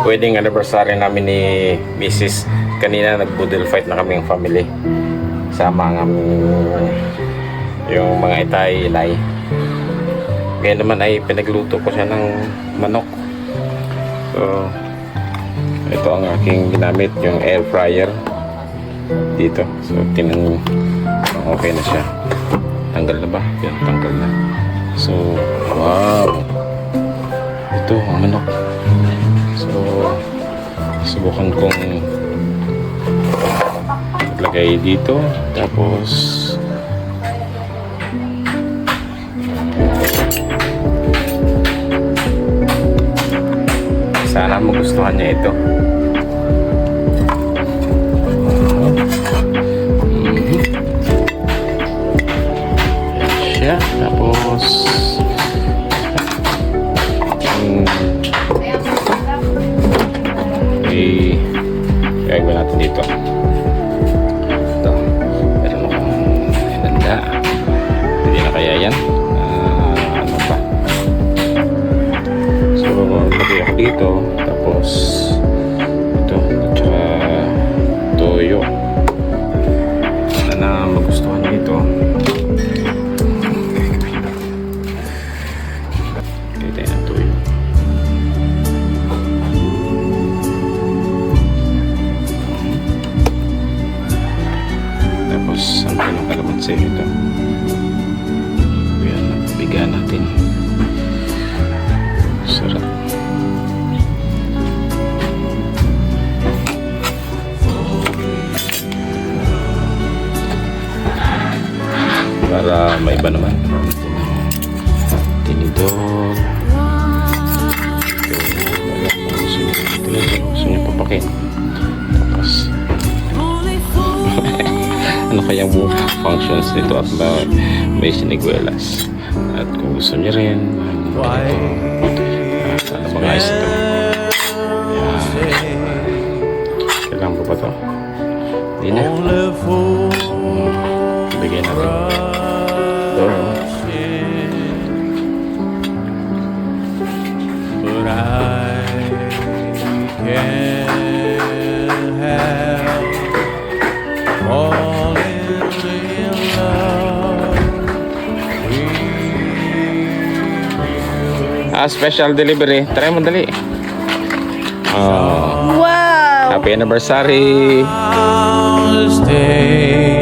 wedding anniversary namin ni Mrs. Kanina nag-boodle fight na kami yung family. Sama ang yung mga itay, inay. Ngayon naman ay pinagluto ko siya ng manok. So, ito ang aking ginamit, yung air fryer dito. So, okay na siya. Tanggal na ba? Yan, tanggal na. So, wow! Ito, ang manok. So, subukan kong lagay dito. Tapos, sana magustuhan niya ito. Siya. Tapos gagawin natin dito. Ito. Meron akong hinanda. Hindi na kaya yan. Ano pa? So, lagay ako dito. Tapos ito. At saka toyo. Sana magustuhan nito. Kita yung toyo. Tapos ang pinakalamansi ito. Yan, bigyan natin. Sarap. Para maiba naman. Tinidor. Gusto niyo papakin. Tapos ano kayang functions nito at may siniguelas. At kung gusto niyo rin ano mga ayos ito. Kailangan po ba ito? Hindi na. Bigyan natin. Ito. But I can't help falling in love with you. Special delivery. Try mo dali. Wow! Happy anniversary! I'll stay.